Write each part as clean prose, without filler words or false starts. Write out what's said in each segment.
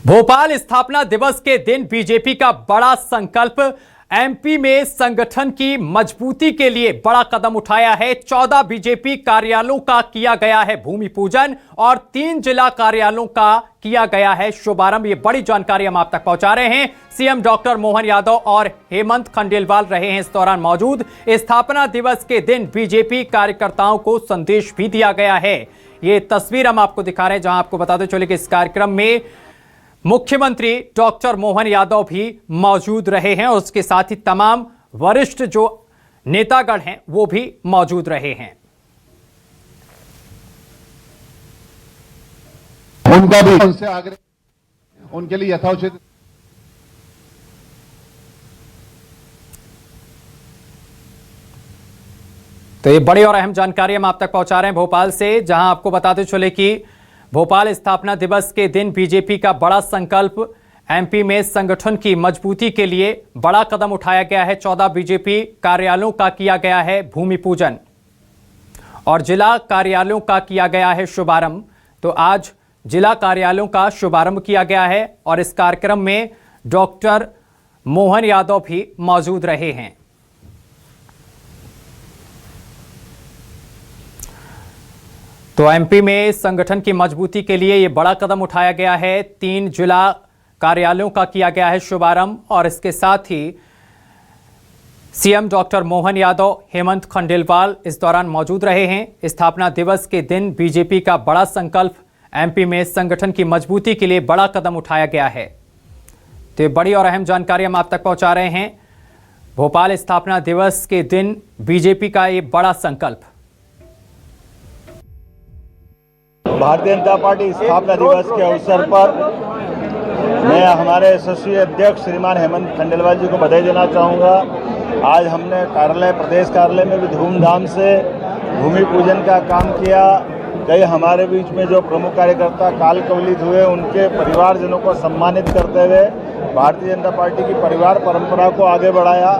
भोपाल स्थापना दिवस के दिन बीजेपी का बड़ा संकल्प। एमपी में संगठन की मजबूती के लिए बड़ा कदम उठाया है। 14 बीजेपी कार्यालयों का किया गया है भूमि पूजन और 3 जिला कार्यालयों का किया गया है शुभारंभ। ये बड़ी जानकारी हम आप तक पहुंचा रहे हैं। सीएम डॉक्टर मोहन यादव और हेमंत खंडेलवाल रहे हैं इस दौरान मौजूद। स्थापना दिवस के दिन बीजेपी कार्यकर्ताओं को संदेश भी दिया गया है। ये तस्वीर हम आपको दिखा रहे हैं, जहां आपको बताते चले कि इस कार्यक्रम में मुख्यमंत्री डॉक्टर मोहन यादव भी मौजूद रहे हैं और उसके साथ ही तमाम वरिष्ठ जो नेतागण हैं वो भी मौजूद रहे हैं। उनका भी उनसे आग्रह, उनके लिए यथोचित तो ये बड़ी और अहम जानकारी हम आप तक पहुंचा रहे हैं भोपाल से, जहां आपको बताते चले कि भोपाल स्थापना दिवस के दिन बीजेपी का बड़ा संकल्प। एमपी में संगठन की मजबूती के लिए बड़ा कदम उठाया गया है। 14 बीजेपी कार्यालयों का किया गया है भूमि पूजन और जिला कार्यालयों का किया गया है शुभारंभ। तो आज जिला कार्यालयों का शुभारंभ किया गया है और इस कार्यक्रम में डॉक्टर मोहन यादव भी मौजूद रहे हैं। तो एमपी में संगठन की मजबूती के लिए यह बड़ा कदम उठाया गया है। 3 जिला कार्यालयों का किया गया है शुभारंभ और इसके साथ ही सीएम डॉक्टर मोहन यादव, हेमंत खंडेलवाल इस दौरान मौजूद रहे हैं। स्थापना दिवस के दिन बीजेपी का बड़ा संकल्प। एमपी में संगठन की मजबूती के लिए बड़ा कदम उठाया गया है। तो ये बड़ी और अहम जानकारी हम आप तक पहुंचा रहे हैं। भोपाल स्थापना दिवस के दिन बीजेपी का ये बड़ा संकल्प। भारतीय जनता पार्टी स्थापना दिवस के अवसर पर मैं हमारे यशस्वी अध्यक्ष श्रीमान हेमंत खंडेलवाल जी को बधाई देना चाहूँगा। आज हमने प्रदेश कार्यालय में भी धूमधाम से भूमि पूजन का काम किया। कई हमारे बीच में जो प्रमुख कार्यकर्ता काल कवलित हुए, उनके परिवारजनों को सम्मानित करते हुए भारतीय जनता पार्टी की परिवार परंपरा को आगे बढ़ाया।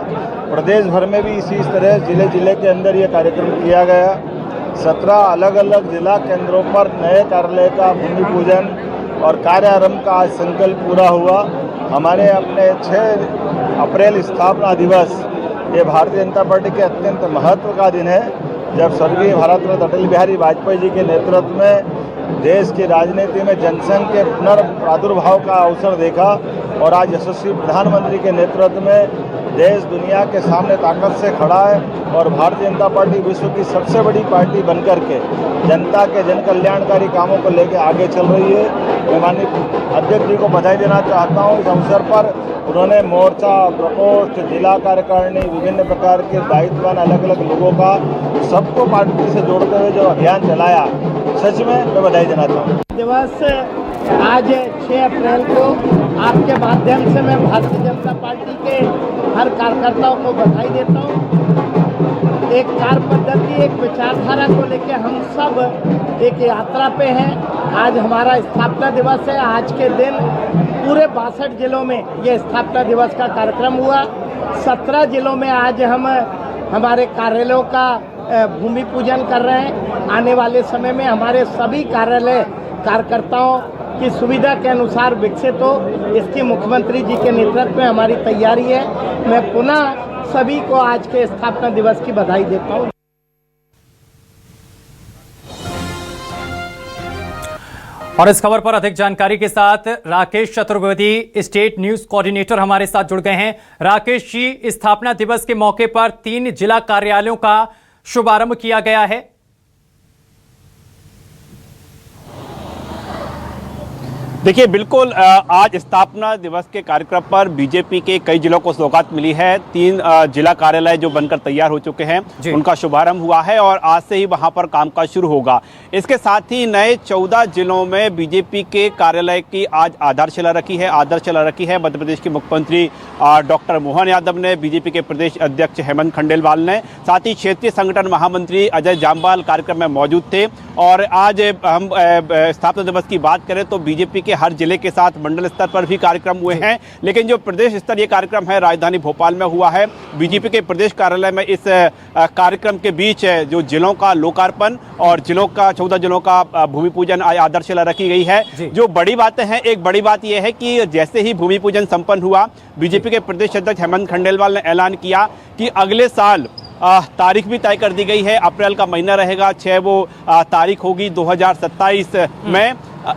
प्रदेश भर में भी इसी तरह जिले के अंदर ये कार्यक्रम किया गया। 17 अलग अलग जिला केंद्रों पर नए कार्यालय का भूमि पूजन और कार्यारंभ का आज संकल्प पूरा हुआ। हमारे अपने 6 अप्रैल स्थापना दिवस, ये भारतीय जनता पार्टी के अत्यंत महत्व का दिन है, जब स्वर्गीय भारत रत्न अटल बिहारी वाजपेयी जी के नेतृत्व में देश की राजनीति में जनसंघ के पुनर्प्रादुर्भाव का अवसर देखा और आज यशस्वी प्रधानमंत्री के नेतृत्व में देश दुनिया के सामने ताकत से खड़ा है और भारतीय जनता पार्टी विश्व की सबसे बड़ी पार्टी बनकर के जनता के जन कल्याणकारी कामों को लेकर आगे चल रही है। मैं माननीय अध्यक्ष जी को बधाई देना चाहता हूँ। इस अवसर पर उन्होंने मोर्चा, प्रकोष्ठ, जिला कार्यकारिणी, विभिन्न प्रकार के दायित्ववान अलग अलग लोगों का सबको पार्टी से जोड़ते हुए जो अभियान चलाया, सच में मैं बधाई देना चाहूँगा। दिवस आज 6 अप्रैल को आपके माध्यम से मैं भारतीय जनता पार्टी के हर कार्यकर्ताओं को बधाई देता हूँ। एक कार्य पद्धति, एक विचारधारा को लेकर हम सब एक यात्रा पे हैं। आज हमारा स्थापना दिवस है। आज के दिन पूरे 62 जिलों में ये स्थापना दिवस का कार्यक्रम हुआ। 17 जिलों में आज हम हमारे कार्यालयों का भूमि पूजन कर रहे हैं। आने वाले समय में हमारे सभी कार्यालय कार्यकर्ताओं की सुविधा के अनुसार विकसित हो, इसकी मुख्यमंत्री जी के नेतृत्व में हमारी तैयारी है। मैं पुनः सभी को आज के स्थापना दिवस की बधाई देता हूँ। और इस खबर पर अधिक जानकारी के साथ Rakesh Chaturvedi, state news coordinator हमारे साथ जुड़ गए हैं। राकेश जी, स्थापना दिवस के मौके पर 3 जिला कार्यालयों का शुभारंभ किया गया है। देखिए, बिल्कुल आज स्थापना दिवस के कार्यक्रम पर बीजेपी के कई जिलों को सौगात मिली है। 3 जिला कार्यालय जो बनकर तैयार हो चुके हैं, उनका शुभारंभ हुआ है और आज से ही वहां पर कामकाज शुरू होगा। इसके साथ ही नए 14 जिलों में बीजेपी के कार्यालय की आज आधारशिला रखी है मध्य प्रदेश के मुख्यमंत्री डॉक्टर मोहन यादव ने, बीजेपी के प्रदेश अध्यक्ष हेमंत खंडेलवाल ने, साथ ही क्षेत्रीय संगठन महामंत्री अजय जाम्वाल कार्यक्रम में मौजूद थे। और आज हम स्थापना दिवस की बात करें तो बीजेपी के के हर जिले के साथ मंडल स्तर पर भी कार्यक्रम हुए हैं, लेकिन जो प्रदेश स्तर ये कार्यक्रम है राजधानी भोपाल में हुआ है। बीजेपी के प्रदेश कार्यालय में इस कार्यक्रम के बीच जो जिलों का लोकार्पण और 14 जिलों का भूमि पूजन आधारशिला रखी गई है। जो बड़ी बातें हैं, एक बड़ी बात यह है कि जैसे ही भूमि पूजन संपन्न हुआ, बीजेपी के प्रदेश अध्यक्ष हेमंत खंडेलवाल ने ऐलान किया कि अगले साल तारीख भी तय कर दी गई है। अप्रैल का महीना रहेगा, 6 वो तारीख होगी 2027 में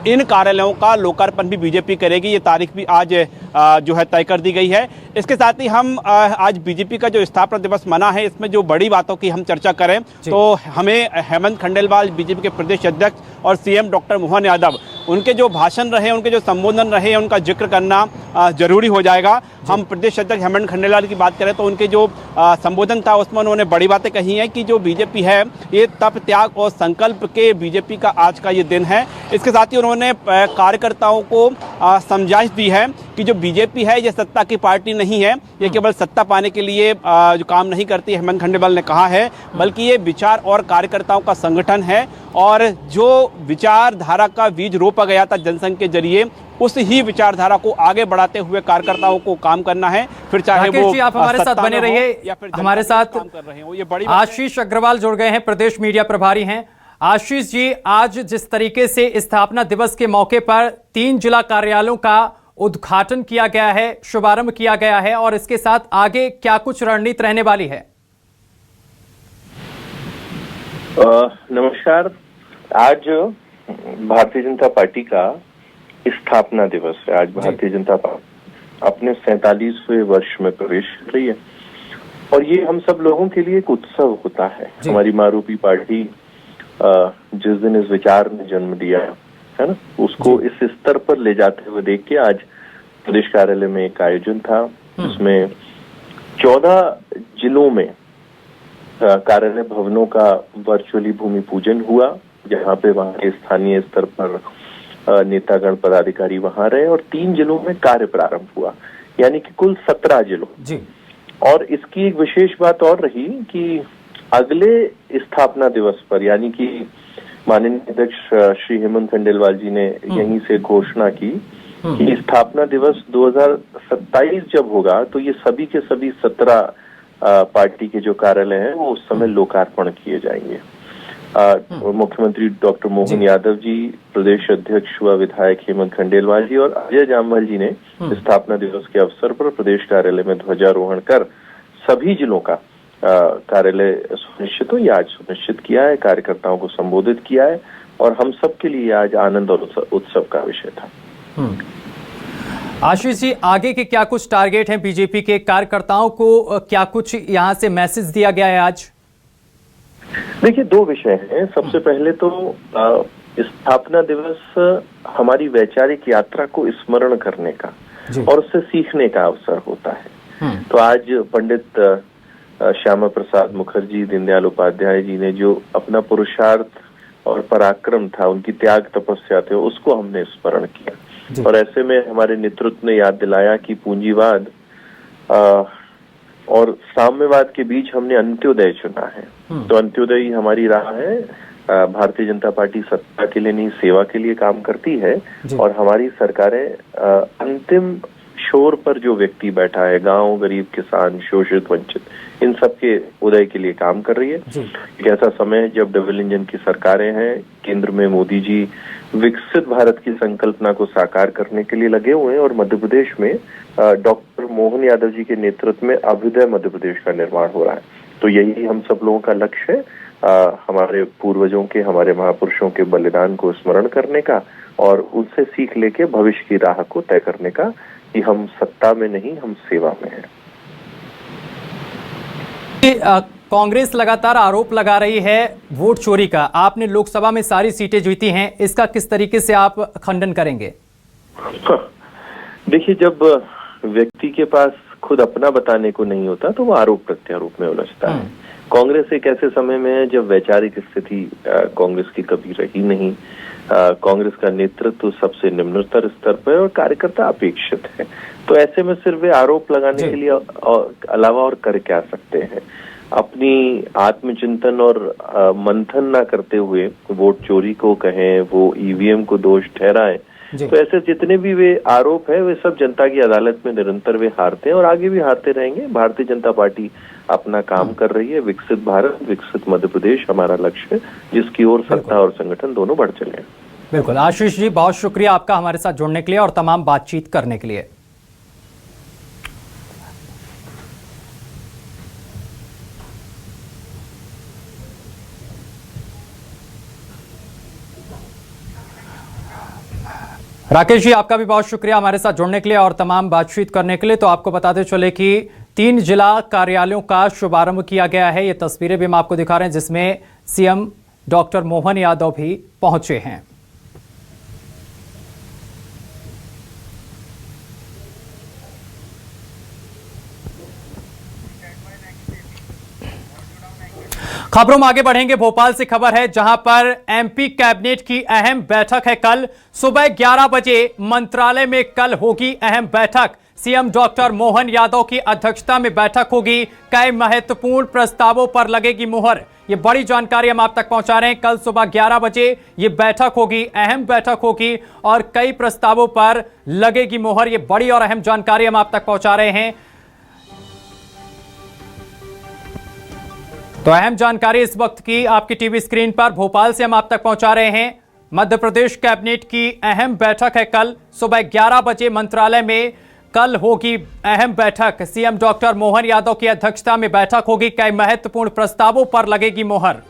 इन कार्यालयों का लोकार्पण भी बीजेपी करेगी। ये तारीख भी आज जो है तय कर दी गई है। इसके साथ ही हम आज बीजेपी का जो स्थापना दिवस मना है, इसमें जो बड़ी बातों की हम चर्चा करें तो हमें हेमंत खंडेलवाल बीजेपी के प्रदेश अध्यक्ष और सीएम डॉक्टर मोहन यादव, उनके जो भाषण रहे, उनके जो संबोधन रहे, उनका जिक्र करना जरूरी हो जाएगा। हम प्रदेश अध्यक्ष हेमंत खंडेलवाल की बात करें तो उनके जो संबोधन था उसमें उन्होंने बड़ी बातें कही हैं कि जो बीजेपी है ये तप, त्याग और संकल्प के बीजेपी का आज का ये दिन है। इसके साथ ही उन्होंने कार्यकर्ताओं को समझाइश दी है कि जो बीजेपी है ये सत्ता की पार्टी नहीं है, ये केवल सत्ता पाने के लिए जो काम नहीं करती, हेमंत खंडेलवाल ने कहा है, बल्कि ये विचार और कार्यकर्ताओं का संगठन है और जो विचारधारा का बीज रोपा गया था जनसंघ के जरिए, उस ही विचारधारा को आगे बढ़ाते हुए कार्यकर्ताओं को काम करना है। फिर चाहे वो आप हमारे साथ बने रहिए, या फिर हमारे साथ काम कर रहे हो। ये बड़ी आशीष अग्रवाल जुड़ गए हैं, प्रदेश मीडिया प्रभारी हैं। आशीष जी, आज जिस तरीके से स्थापना दिवस के मौके पर 3 जिला कार्यालयों का उद्घाटन किया गया है, शुभारंभ किया गया है, और इसके साथ आगे क्या कुछ रणनीति रहने वाली है? नमस्कार। आज भारतीय जनता पार्टी का स्थापना दिवस है। आज भारतीय जनता पार्टी अपने 47वें वर्ष में प्रवेश कर रही है और ये हम सब लोगों के लिए एक उत्सव होता है। हमारी माँ रूपी पार्टी जिस दिन इस विचार ने जन्म दिया है ना, उसको इस स्तर पर ले जाते हुए देख के आज प्रदेश कार्यालय में एक आयोजन था, जिसमें 14 जिलों में कार्यालय भवनों का वर्चुअली भूमि पूजन हुआ, जहाँ पे वहाँ के स्थानीय स्तर पर नेतागण पदाधिकारी वहां रहे और 3 जिलों में कार्य प्रारंभ हुआ, यानी कि कुल 17 जिलों जी। और इसकी एक विशेष बात और रही कि अगले स्थापना दिवस पर, यानी कि माननीय अध्यक्ष श्री हेमंत खंडेलवाल जी ने यहीं से घोषणा की कि स्थापना दिवस 2027 जब होगा तो ये सभी के सभी 17 पार्टी के जो कार्यालय हैं वो उस समय लोकार्पण किए जाएंगे। मुख्यमंत्री डॉक्टर मोहन यादव जी, प्रदेश अध्यक्ष व विधायक हेमंत खंडेलवाल जी और अजय जामवाल जी ने स्थापना दिवस के अवसर पर प्रदेश कार्यालय में ध्वजारोहण कर सभी जिलों का कार्यालय सुनिश्चित हो, ये आज सुनिश्चित किया है, कार्यकर्ताओं को संबोधित किया है और हम सब के लिए आज आनंद और उत्सव का विषय था। आशीष जी, आगे के क्या कुछ टारगेट हैं बीजेपी के कार्यकर्ताओं को, क्या कुछ यहाँ से मैसेज दिया गया है आज? देखिए, 2 विषय हैं। सबसे पहले तो स्थापना दिवस हमारी वैचारिक यात्रा को स्मरण करने का और उससे सीखने का अवसर होता है। तो आज पंडित श्यामा प्रसाद मुखर्जी, दीनदयाल उपाध्याय जी ने जो अपना पुरुषार्थ और पराक्रम था, उनकी त्याग तपस्या थे, उसको हमने स्मरण किया। और ऐसे में हमारे नेतृत्व ने याद दिलाया कि पूंजीवाद और साम्यवाद के बीच हमने अंत्योदय चुना है। तो अंत्योदय ही हमारी राह है। भारतीय जनता पार्टी सत्ता के लिए नहीं, सेवा के लिए काम करती है और हमारी सरकारें अंतिम छोर पर जो व्यक्ति बैठा है, गांव, गरीब, किसान, शोषित, वंचित, इन सब के उदय के लिए काम कर रही है। एक ऐसा समय है जब डबल इंजन की सरकारें हैं, केंद्र में मोदी जी विकसित भारत की संकल्पना को साकार करने के लिए लगे हुए हैं और मध्य प्रदेश में डॉक्टर मोहन यादव जी के नेतृत्व में अभ्युदय मध्य प्रदेश का निर्माण हो रहा है। तो यही हम सब लोगों का लक्ष्य है, हमारे पूर्वजों के, हमारे महापुरुषों के बलिदान को स्मरण करने का और उनसे सीख लेके भविष्य की राह को तय करने का कि हम सत्ता में नहीं, हम सेवा में हैं। कांग्रेस लगातार आरोप लगा रही है वोट चोरी का। आपने लोकसभा में सारी सीटें जीती हैं, इसका किस तरीके से आप खंडन करेंगे? देखिए, जब व्यक्ति के पास खुद अपना बताने को नहीं होता तो वो आरोप प्रत्यारोप में उलझता है। कांग्रेस एक ऐसे समय में है जब वैचारिक स्थिति कांग्रेस की कभी रही नहीं। कांग्रेस का नेतृत्व सबसे निम्नतर स्तर पर और कार्यकर्ता अपेक्षित है। तो ऐसे में सिर्फ वे आरोप लगाने के लिए अलावा और कर क्या सकते हैं? अपनी आत्मचिंतन और मंथन ना करते हुए वोट चोरी को कहें, वो ईवीएम को दोष ठहराएं, जी। तो ऐसे जितने भी वे आरोप है वे सब जनता की अदालत में निरंतर वे हारते हैं और आगे भी हारते रहेंगे। भारतीय जनता पार्टी अपना काम कर रही है। विकसित भारत, विकसित मध्य प्रदेश हमारा लक्ष्य है, जिसकी ओर सत्ता और संगठन दोनों बढ़ चले हैं। बिल्कुल आशीष जी, बहुत शुक्रिया आपका हमारे साथ जुड़ने के लिए और तमाम बातचीत करने के लिए। राकेश जी, आपका भी बहुत शुक्रिया हमारे साथ जुड़ने के लिए और तमाम बातचीत करने के लिए। तो आपको बताते चले कि 3 जिला कार्यालयों का शुभारंभ किया गया है। ये तस्वीरें भी हम आपको दिखा रहे हैं जिसमें सीएम डॉक्टर मोहन यादव भी पहुंचे हैं। खबरों में आगे बढ़ेंगे। भोपाल से खबर है जहां पर एमपी कैबिनेट की अहम बैठक है। कल सुबह 11 बजे मंत्रालय में कल होगी अहम बैठक। सीएम डॉक्टर मोहन यादव की अध्यक्षता में बैठक होगी। कई महत्वपूर्ण प्रस्तावों पर लगेगी मुहर। ये बड़ी जानकारी हम आप तक पहुंचा रहे हैं। कल सुबह 11 बजे ये बैठक होगी, अहम बैठक होगी और कई प्रस्तावों पर लगेगी मुहर। ये बड़ी और अहम जानकारी हम आप तक पहुंचा रहे हैं। तो अहम जानकारी इस वक्त की आपकी टीवी स्क्रीन पर भोपाल से हम आप तक पहुंचा रहे हैं। मध्य प्रदेश कैबिनेट की अहम बैठक है कल सुबह 11 बजे मंत्रालय में कल होगी अहम बैठक। सीएम डॉक्टर मोहन यादव की अध्यक्षता में बैठक होगी। कई महत्वपूर्ण प्रस्तावों पर लगेगी मुहर।